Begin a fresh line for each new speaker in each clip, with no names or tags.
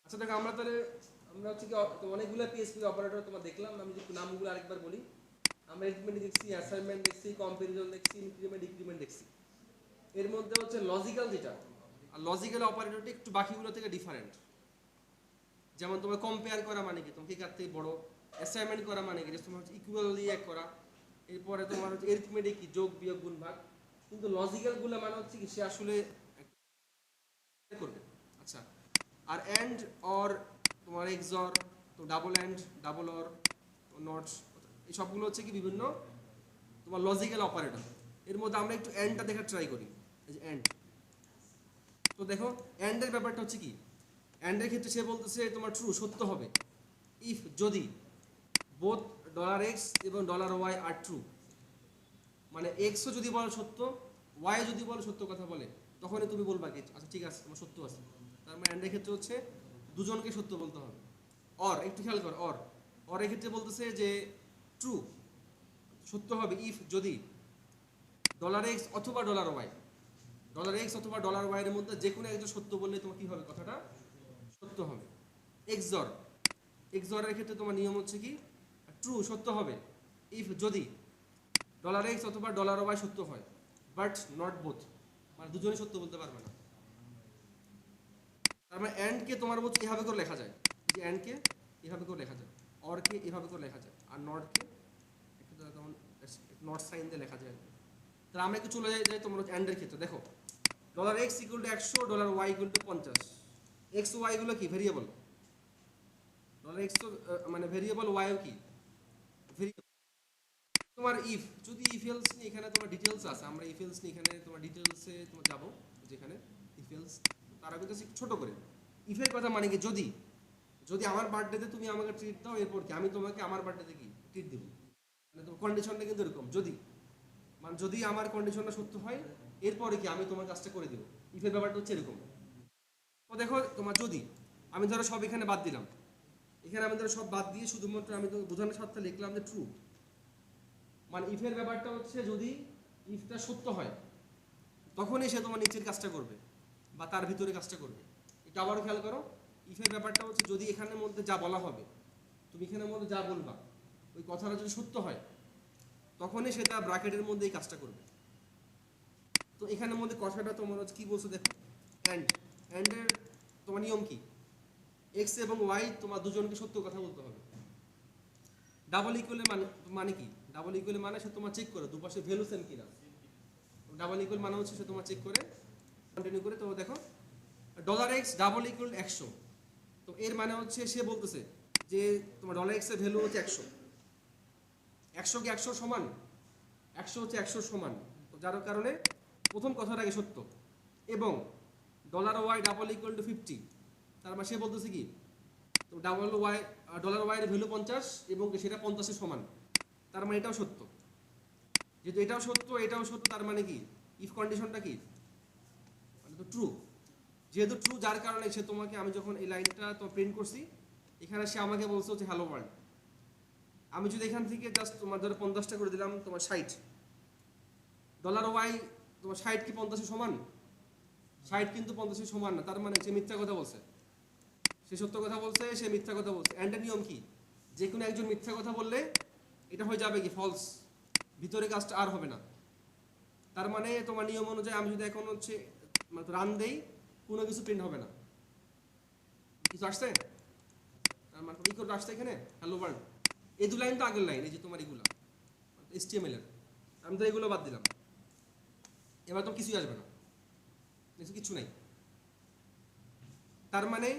আচ্ছা দেখো আমরা হচ্ছে কি অনেকগুলো পিএসপি অপারেটর তোমার দেখলাম। আমি যদি নামগুলো আরেকবার বলি, আমরা এলিমেন্ট দেখছি, অ্যাসাইনমেন্ট দেখছি, কম্পারিজন দেখছি, ইনক্রিমেন্ট ডিক্রিমেন্ট দেখছি। এর মধ্যে হচ্ছে লজিক্যাল যেটা, আর লজিক্যাল অপারেটরটা একটু বাকিগুলো থেকে ডিফারেন্ট। যেমন তোমার কম্পেয়ার করা মানে কি, তোমাকে কার থেকে বড়, অ্যাসাইনমেন্ট করা মানে কি তোমার হচ্ছে ইকুয়ালি এক করা, এরপরে তোমার হচ্ছে এরিথমেটিক কি যোগ বিয়োগ গুণ ভাগ। কিন্তু লজিক্যাল গুলো মানে হচ্ছে কি সে আসলে করবে। আচ্ছা, আর এন্ড অর তোমার এক্সর, তো double and, double or, not, এই সবগুলো হচ্ছে কি বিভিন্ন তোমার লজিক্যাল অপারেটর। এর মধ্যে আমরা একটু এন্ডটা দেখার ট্রাই করি। এই যে এন্ড, তো দেখো এন্ডের ব্যাপারটা হচ্ছে কি, এন্ডের ক্ষেত্রে সে বলতেছে তোমার ট্রু সত্য হবে ইফ যদি বোথ $x এবং $y আর ট্রু। মানে এক্সও যদি বলে সত্য, ওয়াই যদি বলে সত্য কথা বলে, তখনই তুমি বলবা কি আচ্ছা ঠিক আছে তোমার সত্য আছে। তার মানে এন্ডের ক্ষেত্রে হচ্ছে দুজনকে সত্য বলতে হবে। অর একটু খেয়াল কর, অর এর ক্ষেত্রে বলতেছে যে ট্রু সত্য হবে ইফ যদি $x অথবা $y, $x অথবা $y এর মধ্যে যে কোনো একজন সত্য বললে তোমার কি হবে, কথাটা সত্য হবে। এক্সর, এক্সরের ক্ষেত্রে তোমার নিয়ম হচ্ছে কি ট্রু সত্য হবে ইফ যদি $x অথবা $y সত্য হয়, বাট নট বোথ, মানে দুজনেই সত্য বলতে পারবে না। তার মানে এন্ড কে তোমার বলছে এভাবে করে লেখা যায়, যে এন্ড কে এভাবে করে লেখা যায়, অর কে এভাবে করে লেখা যায়, আর নট কে একটু তখন নট সাইন দিয়ে লেখা যায়। তাহলে আমরা একটু চলে যাই তোমার এন্ডের ক্ষেত্রে। দেখো $x equal to 100, $y equal to 50। X y গুলো কি ভেরিয়েবল, $x তো মানে ভেরিয়েবল, ওয়াইও কি ভেরিয়েবল। তোমার ইফ যদি ইফ এলস নিয়ে এখানে তোমার ডিটেলস আছে, আমরা ইফ এলস নিয়ে এখানে তোমার ডিটেলসে তোমার যাবো, যেখানে ইফ এলস তার আগে জাস্ট ছোট করে ইফের কথা মানে কি যদি, যদি আমার বার্থডেতে তুমি আমাকে ট্রিট দাও, এরপর কি আমি তোমাকে আমার বার্থডেতে কি ট্রিট দেবো। মানে তোমার কন্ডিশনটা কিন্তু এরকম, যদি মানে যদি আমার কন্ডিশনটা সত্য হয়, এরপরে কি আমি তোমার কাজটা করে দেবো। ইফের ব্যাপারটা হচ্ছে এরকম। তো দেখো তোমার যদি আমি ধরো সব এখানে বাদ দিলাম, এখানে আমি ধরো সব বাদ দিয়ে শুধুমাত্র আমি তো বোঝানোর সাথে লিখলাম যে ট্রু, মানে ইফের ব্যাপারটা হচ্ছে যদি ইফটা সত্য হয় তখনই সে তোমার নিচের কাজটা করবে বা তার ভিতরে কাজটা করবে। এটা আবারও খেয়াল করো, ইফের ব্যাপারটা হচ্ছে যদি এখানের মধ্যে যা বলা হবে, তুমি এখানের মধ্যে যা বলবা ওই কথাটা যদি সত্য হয়, তখনই সেটা ব্র্যাকেটের মধ্যে এই কাজটা করবে। তো এখানের মধ্যে কথাটা তোমার হচ্ছে কি বলছো দেখো, এন্ড, এন্ডের তোমার নিয়ম কি, এক্স এবং ওয়াই তোমার দুজনকে সত্য কথা বলতে হবে। ডাবল ইকুয়ালের মানে কি, ডাবল ইকুয়ালের মানে সে তোমার চেক করে দুপাশে ভ্যালু সেম কিনা। ডাবল ইকুয়াল মানে হচ্ছে সে তোমার চেক করে কন্টিনিউ করে। তো দেখো $x ডাবল ইকুয়াল 100, তো এর মানে হচ্ছে সে বলতেছে যে তোমার $x এর ভ্যালু হচ্ছে 100, 100 কি 100 সমান, 100 হচ্ছে 100 সমান। তো যার কারণে প্রথম কথাটা আগে সত্য। এবং $y ডাবল ইকুয়াল টু 50, তার মানে সে বলতেছে কি তো $y এর ভ্যালু 50 এবং সেটা 50 এর সমান, তার মানে এটাও সত্য। যেহেতু এটাও সত্য এটাও সত্য, তার মানে কি ইফ কন্ডিশনটা কি মানে তো ট্রু। যেহেতু ট্রু, যার কারণে সে তোমাকে, আমি যখন এই লাইনটা তো প্রিন্ট করছি এখানে সে আমাকে বলছে হচ্ছে হ্যালো ওয়ার্ল্ড। আমি যদি এখান থেকে জাস্ট তোমার ধরো 50টা করে দিলাম, তোমার 60, $y তোমার 60 কি 50 সমান, 60 কিন্তু 50 সমান না, তার মানে সে মিথ্যা কথা বলছে। সে সত্য কথা বলছে, সে মিথ্যা কথা বলছে। এন্ডের নিয়ম কি, যে কোনো একজন মিথ্যা কথা বললে এটা হয়ে যাবে কি ফলস, ভিতরে কাজটা আর হবে না। তার মানে তোমার নিয়ম অনুযায়ী আমি যদি এখন হচ্ছে রান দেই, কোনো কিছু প্রিন্ট হবে না। কিছু আসছে, মানে ইকুয়াল আসছে এখানে হ্যালো ওয়ার্ল্ড, এই দু লাইন তো আগের লাইন, এই যে তোমার এগুলো HTML এর, আমি তো এগুলো বাদ দিলাম, এবার তো কিছুই আসবে না, কিছু নাই। তার মানে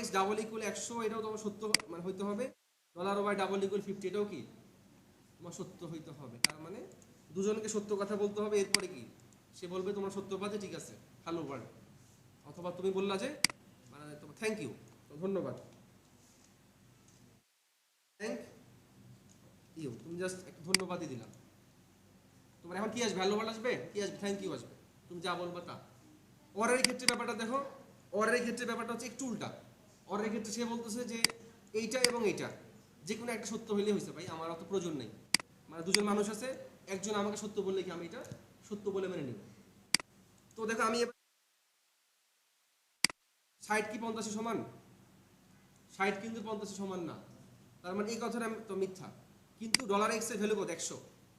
$x ডাবল ইকুয়াল 100 এটাও তোমার সত্য মানে হইতে হবে, $y ডাবল ইকুয়াল 50 এটাও কি তোমার সত্য হইতে হবে। তার মানে দুজনকে সত্য কথা বলতে হবে। এরপরে কি সে বলবে তোমার সত্যবাদে ঠিক আছে হ্যালো ওয়ার্ল্ড, অথবা তুমি বললা যে মানে তোমার থ্যাংক ইউ, ধন্যবাদ, থ্যাংক ইউ, তুমি জাস্ট একটু ধন্যবাদই দিলাম। তোমার এখন কি আসবে, হ্যালো ওয়ার্ল্ড আসবে, কি আসবে, থ্যাংক ইউ আসবে, তুমি যা বলবা তা। অরের ক্ষেত্রে ব্যাপারটা দেখো, অরের ক্ষেত্রে ব্যাপারটা হচ্ছে একটু উল্টা। অরের ক্ষেত্রে সে বলতেছে যে এইটা এবং এইটা যে কোনো একটা সত্য হইলে হয়েছে, ভাই আমার অত প্রয়োজন নেই। মানে দুজন মানুষ আছে, একজন আমাকে সত্য বললে কি আমি এটা সত্য বলে মেনে নিব। তো দেখো আমি 60 কি 50 সমান, 60 কিন্তু 50 সমান না, তার মানে এই কথাটা তো মিথ্যা। কিন্তু $x এর ভ্যালু কত? 100।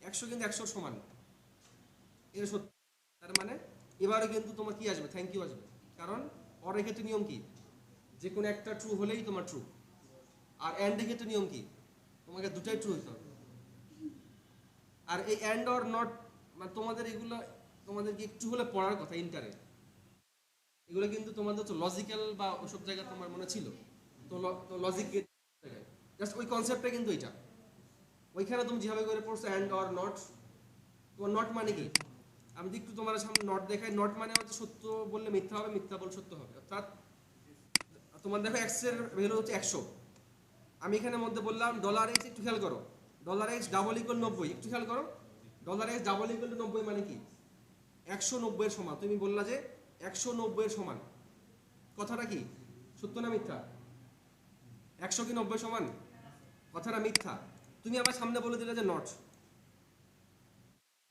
100 কিন্তু 100 সমান, এটা সত্য। তার মানে এবারে কিন্তু তোমার কি আসবে? থ্যাংক ইউ আসবে। কারণ অর এর ক্ষেত্রে নিয়ম কি? যে কোনো একটা ট্রু হলেই তোমার ট্রু। আর অ্যান্ড এর ক্ষেত্রে নিয়ম কি? তোমাকে দুটাই ট্রু হতে হবে। আর এই অ্যান্ড অর নট মানে তোমাদের এগুলো তোমাদেরকে একটু হলে পড়ার কথা ইন্টারে। এগুলো কিন্তু তোমাদের তো লজিক্যাল বা ওসব জায়গায় তোমার মনে ছিল, তো লজিক জায়গায় জাস্ট ওই কনসেপ্টটা কিন্তু এটা। ওইখানে তুমি যেভাবে করে পড়ছো অ্যান্ড অর নট, তোমার নট মানে কি? আমি যদি একটু তোমার সামনে নট দেখাই, নট মানে হচ্ছে সত্য বললে মিথ্যা হবে, মিথ্যা বললে সত্য হবে। অর্থাৎ তোমার দেখো এক্স এর ভ্যালু হচ্ছে 100, আমি এখানে মধ্যে বললাম $x, একটু খেয়াল করো, $x ডাবল ইকুয়াল 90, একটু খেয়াল করো, $x ডাবল ইকুয়াল 90 মানে কি? 190 এর সমান। তুমি বললা যে 190 এর সমান, কথাটা কি সত্য না মিথ্যা? 100 কি 90 সমান? কথাটা মিথ্যা। তুমি আবার সামনে বলে দিলে যে নট,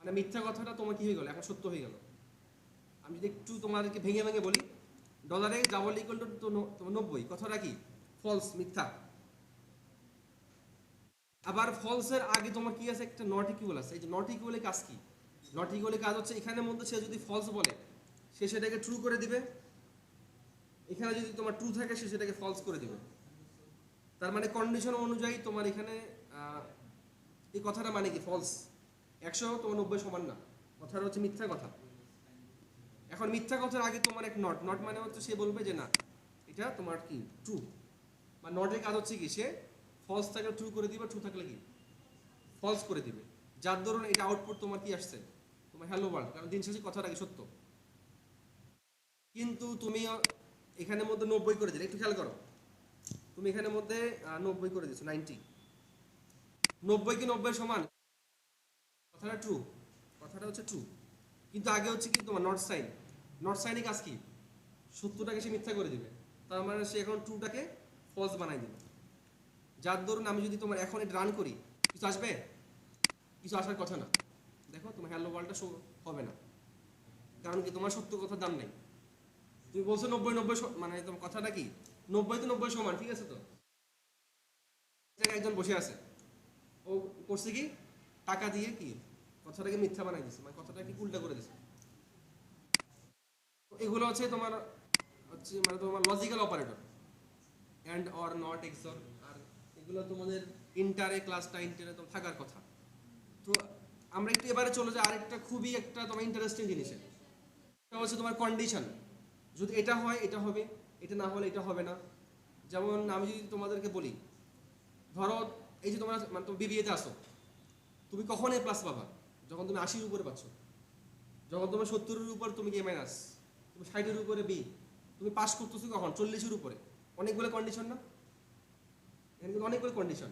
মানে মিথ্যা কথাটা তোমার কি হয়ে গেল? এখন সত্য হয়ে গেল। আমি যদি একটু তোমাদেরকে ভেঙে ভেঙে বলি, $x ডাবল ইকুয়াল টু 90, কথাটা কি? ফলস, মিথ্যা। আবার ফলসের আগে তোমার কি আছে? একটা নট ইকুয়াল আছে। এই যে নট ইকুয়ালের কাজ কি? নট ইকুয়ালের কাজ হচ্ছে এখানের মধ্যে সে যদি ফলস বলে সে সেটাকে ট্রু করে দিবে, এখানে যদি তোমার ট্রু থাকে সে সেটাকে ফলস করে দিবে। তার মানে কন্ডিশন অনুযায়ী তোমার এখানে এই কথাটা মানে কি? ফলস। 100 তোমার 90 সমান না, কথাটা হচ্ছে মিথ্যা কথা। এখন মিথ্যা কথার আগে তোমার এক নট, নট মানে হচ্ছে সে বলবে যে না এটা তোমার কি ট্রু, বা নটের কাজ হচ্ছে কি সে ফলস থাকলে ট্রু করে দিবে, ট্রু থাকলে কি ফলস করে দিবে। যার ধরুন এটা আউটপুট তোমার কি আসছে? তোমার হ্যালো ওয়ার্ল্ড, কারণ দিন শেষে কথাটা কি সত্য। কিন্তু তুমি এখানের মধ্যে 90 করে দিলে, একটু খেয়াল করো, তুমি এখানের মধ্যে 90 করে দিচ্ছ, 90। 90 কি 90 সমান? কথাটা ট্রু, কথাটা হচ্ছে ট্রু। কিন্তু আগে হচ্ছে কি তোমার নট সাইন, নট সাইনে কাজ কি? সত্যটাকে সে মিথ্যা করে দিবে, তার মানে সে এখন ট্রুটাকে ফলস বানাই দিবে। যার ধরুন আমি যদি তোমার এখন এটা রান করি, কিছু আসবে? কিছু আসার কথা না। দেখো তোমার হ্যালো ওয়ার্ল্ডটা শো হবে না, কারণ কি? তোমার সত্য কথার দাম নেই। তুমি বলছো 90 মানে তোমার কথাটা কি 90 তো 90 সমান, ঠিক আছে? তো জায়গায় একজন বসে আছে, ও করছে কি টাকা দিয়ে কি কথাটাকে মিথ্যা বানাই দিছে, মানে কথাটাকে উল্টা করে দিছে। এগুলো হচ্ছে তোমার মানে তোমার logical operator, and or not XOR. আর এগুলো তোমাদের ইন্টারে ক্লাসটা ইন্টারে তো থাকার কথা। তো আমরা একটু এবারে চলে যাই আরেকটা খুবই একটা তোমার ইন্টারেস্টিং জিনিসে, এটা হচ্ছে তোমার কন্ডিশন। যদি এটা হয় এটা হবে, এটা না হলে এটা হবে না। যেমন আমি যদি তোমাদেরকে বলি, ধরো এই যে তোমরা মানে তুমি বিবিএতে আসো, তুমি কখন এ প্লাস পাবা? যখন তুমি 80-র উপরে পাচ্ছ। যখন তোমার 70-এর উপর তুমি এ মাইনাস, তুমি 60-এর উপরে বি, তুমি পাস করতেছো কখন? 40-এর উপরে। অনেকগুলো কন্ডিশন না? এখানে কিন্তু অনেকগুলো কন্ডিশন,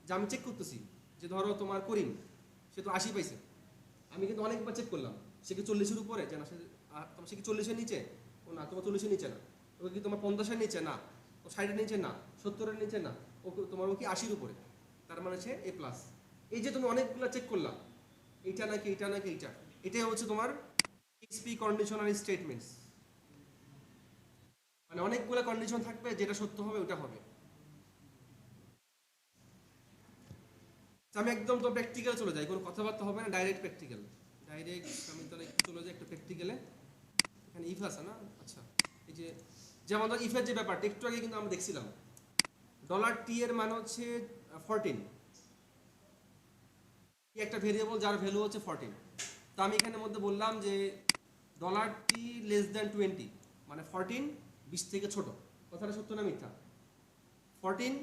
যে আমি চেক করতেছি যে ধরো তোমার করিম, সে তো 80 পাইছে, আমি কিন্তু অনেকবার চেক করলাম সে কি 40-এর উপরে, যে না সে কি 40-এর নিচে, ও না তোমার 40-এর নিচে না, ও কি তোমার 50-এর নিচে না, ও 60-এর নিচে না, 70-এর নিচে না, ও তোমার ও কি 80-র উপরে, তার মানে সে এ প্লাস। এই যে তুমি অনেকগুলো চেক করলাম, এইটা নাকি এইটা নাকি এইটা, এটাই হচ্ছে তোমার এক্সপি কন্ডিশনাল স্টেটমেন্টস। মানে অনেকগুলো কন্ডিশন থাকবে, যেটা সত্য হবে ওটা হবে। আমি একদম তো প্র্যাকটিক্যাল চলে যাই, কোনো কথাবার্তা হবে না, ডাইরেক্ট প্র্যাকটিক্যাল। ডাইরেক্ট আমি তাহলে একটু চলে যাই একটা প্র্যাকটিক্যালে। এখানে ইফ আছে না? আচ্ছা, এই যে যেমন ধর ইফের যে ব্যাপারটা একটু আগে কিন্তু আমরা দেখছিলাম, $t এর মান হচ্ছে 14, একটা ভেরিয়েবল যার ভ্যালু হচ্ছে 14। তো আমি এখানের মধ্যে বললাম যে $t লেস দ্যান 20, মানে 14 20 থেকে ছোট। কথাটা সত্য না মিথ্যা? 14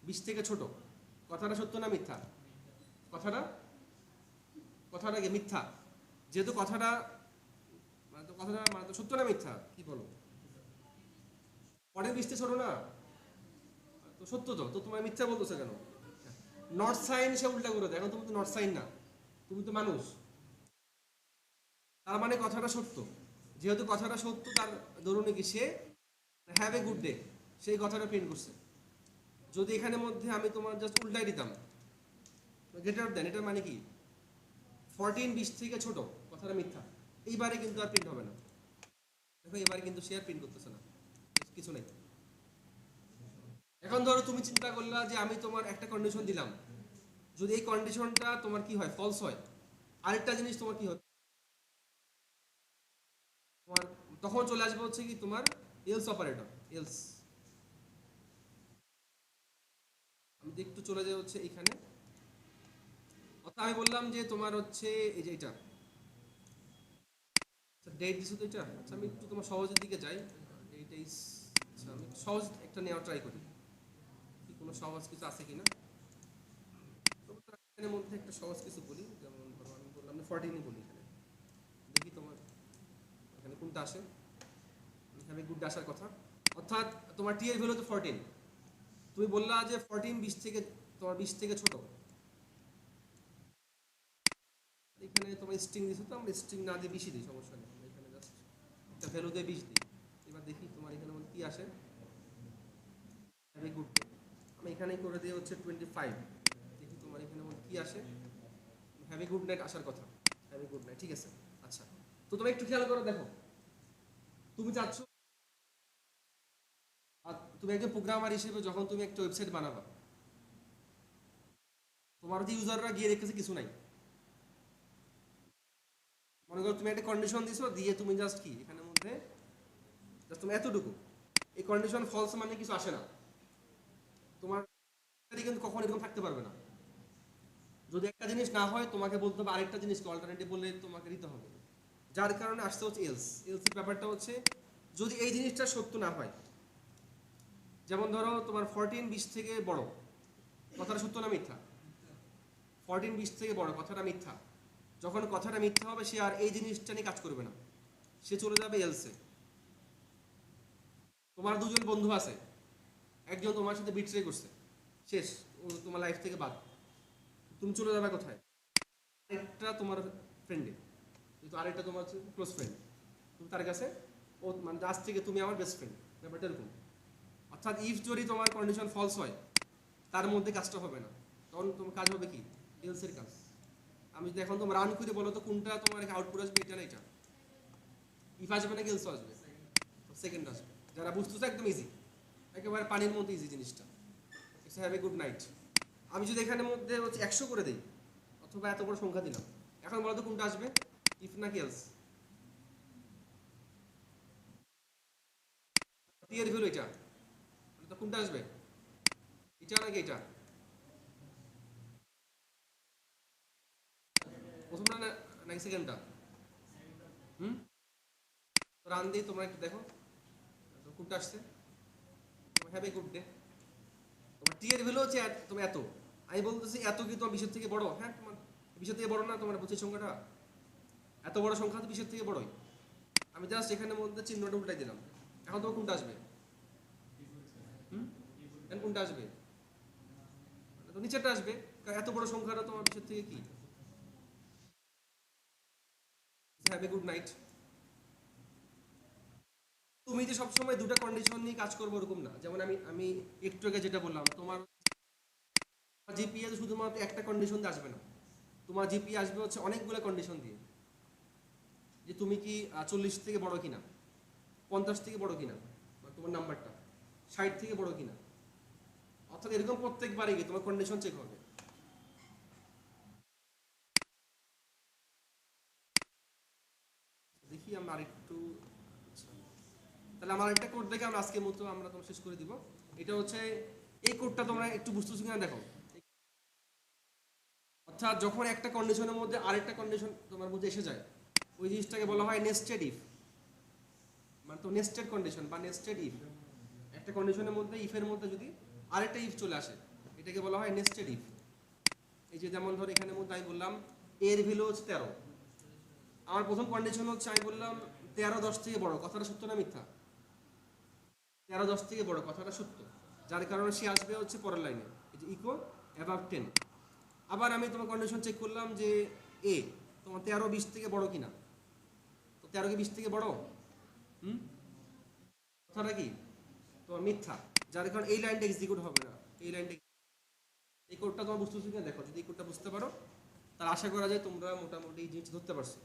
20 থেকে ছোট, কথাটা সত্য না মিথ্যা? কথাটা কথাটা কি মিথ্যা? যেহেতু কথাটা মানে তো সত্য না মিথ্যা? কি বলো? 14 20 থেকে ছোট না, তো সত্য। তো তোমার মিথ্যা বলতেছো কেন? নট সাইন সে উল্টা করে দেয়, এখন তুমি তো নট সাইন না, তুমি তো মানুষ। তার মানে কথাটা সত্য। যেহেতু কথাটা সত্য, তার ধরুন কি সে হ্যাভ এ গুড ডে, সেই কথাটা প্রিন্ট করছে। যদি এখানের মধ্যে আমি তোমার জাস্ট উল্টাই দিতাম গ্রেটার দেন, এটার মানে কি 14 20 থেকে ছোট, কথাটা মিথ্যা। এইবারে কিন্তু আর প্রিন্ট হবে না। দেখো এবারে কিন্তু সে আর প্রিন্ট করতেছে না, কিছু নেই। এখন ধরো তুমি চিন্তা করলা যে আমি তোমার একটা কন্ডিশন দিলাম, যদি এই কন্ডিশনটা তোমার কি হয়, ফলস হয়, আরেকটা জিনিস তোমার কি হয়, তোমার তখন চলে আসবে হচ্ছে কি তোমার এলস অপারেটর, এলস। আমি যদি একটু চলে যাই হচ্ছে এখানে, অর্থাৎ আমি বললাম যে তোমার হচ্ছে এই যে এটা ডেট দিছো তো এটা, আচ্ছা আমি একটু তোমার সহজের দিকে যাই, ডেট ইজ, আচ্ছা আমি সহজ একটা নেওয়ার ট্রাই করি, কি কোনো সহজ কিছু আছে কিনা। এখানের মধ্যে একটা সহজ কিছু বলি, যেমন ধরো আমি বললাম 14ই বলি এখানে, দেখি তোমার এখানে কোনটা আসে। এখানে গুড আসার কথা, অর্থাৎ তোমার টি এর ভ্যালু তো 14, তুমি বললা যে 14 20 থেকে, তোমার 20 থেকে ছোট, এখানে তোমার স্ট্রিং দিছো তো, আমরা স্ট্রিং না দিয়ে 20 দিই, সমস্যা নেই, আমরা এখানে জাস্ট একটা ভ্যালু দিয়ে 20 দিই। এবার দেখি তোমার এখানে মধ্যে কি আসে। ভেরি গুড, আমি এখানেই করে দিই হচ্ছে 25, দেখি তোমার এখানে মধ্যে কি আসে। হ্যাভি গুড নাইট আসার কথা, হ্যাভি গুড নাইট, ঠিক আছে। আচ্ছা, তো তুমি একটু খেয়াল করো, দেখো তুমি চাচ্ছ, আর তুমি একজন প্রোগ্রামার হিসেবে যখন তুমি একটা ওয়েবসাইট বানাবা, তোমার যে ইউজাররা গিয়ে দেখতেছে কিছু নাই, মনে করো তুমি একটা কন্ডিশন দিছো, দিয়ে তুমি জাস্ট কি এখানের মধ্যে জাস্ট তুমি এতটুকু, এই কন্ডিশন ফলস মানে কিছু আসে না, তোমার কিন্তু কখন এরকম থাকতে পারবে না। যদি একটা জিনিস না হয় তোমাকে বলতে হবে আরেকটা জিনিসকে অল্টারনেটিভ বলে তোমাকে দিতে হবে, যার কারণে আসতে হচ্ছে এলস। এলস এর ব্যাপারটা হচ্ছে যদি এই জিনিসটা সত্য না হয়, যেমন ধরো তোমার 14 20 থেকে বড়, কথাটা সত্য না মিথ্যা? 14 20 থেকে বড় কথাটা মিথ্যা, যখন কথাটা মিথ্যা হবে সে আর এই জিনিসটা নিয়ে কাজ করবে না, সে চলে যাবে এলসে। তোমার দুজন বন্ধু আছে, একজন তোমার সাথে বিট্রে করছে, শেষ, ও তোমার লাইফ থেকে বাদ, তুমি চলে যাবে কোথায়, আরেকটা তোমার ফ্রেন্ডে, কিন্তু আরেকটা তোমার ক্লোজ ফ্রেন্ড, তুমি তার কাছে, ও মানে আজ থেকে তুমি আমার বেস্ট ফ্রেন্ড, ব্যাপারটা এরকম। অর্থাৎ ইফ যদি তোমার কন্ডিশন ফলস হয়, তার মধ্যে কাজটা হবে না, তখন তোমার কাজ হবে কি, এলসের কাজ। আমি যদি এখন তোমার রান করে বলো তো কোনটা তোমার আউটপুট আসবে, এটা না এটা, ইফ আসবে নাকি এলস আসবে, সেকেন্ড আসবে। যারা বুঝতেছে একদম ইজি, একেবারে পানির মধ্যে ইজি জিনিসটা, it's have a good night. আমি যদি এখানের মধ্যে হচ্ছে 100 করে দিই, অথবা এত বড় সংখ্যা দিলাম, এখন বলো তো কোনটা আসবে, ইফ নাকি এলস? টি এর ভ্যালু এটা, তো কোনটা আসবে, এটা নাকি এটা? প্রথমটা না নাকি সেকেন্ডটা? হুম, রান দিয়ে তোমরা একটু দেখো তো কোনটা আসছে। Have a good day. তোমার টি এর ভ্যালু হচ্ছে তুমি এত, আমি বলতেছি এত কি তোমার 20 থেকে বড়? হ্যাঁ, তোমার 20 থেকে বড় না, তোমার বুঝছি সংখ্যাটা এত বড় সংখ্যা তো 20 থেকে বড়ই। আমি জাস্ট এখানের মধ্যে চিহ্নটা উল্টাই দিলাম, এখন তোমার কোনটা আসবে? হুম, এখন কোনটা আসবে? তো নিচেরটা আসবে, কারণ এত বড় সংখ্যাটা তোমার 20 থেকে কি, হ্যাভ এ গুড নাইট। তুমি যে সবসময় দুটো কন্ডিশন নিয়ে কাজ করবো ওরকম না, যেমন আমি আমি একটু আগে যেটা বললাম, তোমার জিপিএ শুধুমাত্র একটা কন্ডিশন দিয়ে আসবে না, তোমার জিপিএ আসবে হচ্ছে অনেকগুলো কন্ডিশন দিয়ে, যে তুমি কি 40 থেকে বড় কিনা, 50 থেকে বড় কিনা, বা তোমার নাম্বারটা 60 থেকে বড় কিনা, অর্থাৎ এরকম প্রত্যেকবারে গিয়ে তোমার কন্ডিশন চেক হবে। দেখি আমরা আরেকটু, আচ্ছা, তাহলে আমার একটা কোড দেখে আমরা আজকের মতো আমরা তোমার শেষ করে দিব। এটা হচ্ছে এই কোডটা তোমরা একটু বুঝতেছো কিনা দেখো। অর্থাৎ যখন একটা কন্ডিশনের মধ্যে আরেকটা কন্ডিশন তোমার মধ্যে এসে যায়, ওই জিনিসটাকে বলা হয় নেস্টেড ইফ, মানে তো নেস্টেড কন্ডিশন বা নেস্টেড ইফ। একটা কন্ডিশনের মধ্যে ইফের মধ্যে যদি আরেকটা ইফ চলে আসে, এটাকে বলা হয় নেস্টেড ইফ। এই যে যেমন ধর এখানের মধ্যে আমি বললাম এর ভ্যালু হচ্ছে 13, আমার প্রথম কন্ডিশন হচ্ছে আমি বললাম 13 10 থেকে বড়, কথাটা সত্য না মিথ্যা? 13 10 থেকে বড় কথাটা সত্য, যার কারণে সে আসবে হচ্ছে পরের লাইনে, এই যে ইকো অ্যাবাভ 10। আবার আমি তোমার কন্ডিশন চেক করলাম যে এ তোমার 13 20 থেকে বড় কিনা, তো 13 কি 20 থেকে বড়? হুম, কথাটা কি তোমার মিথ্যা, যার কারণে এই লাইনটা এক্সিকিউট হবে না, এই লাইনটা। এই কোডটা তোমার বুঝতেছো কিনা দেখো, যদি এই কোডটা বুঝতে পারো তাহলে আশা করা যায় তোমরা মোটামুটি এই জিনিস ধরতে পারছো।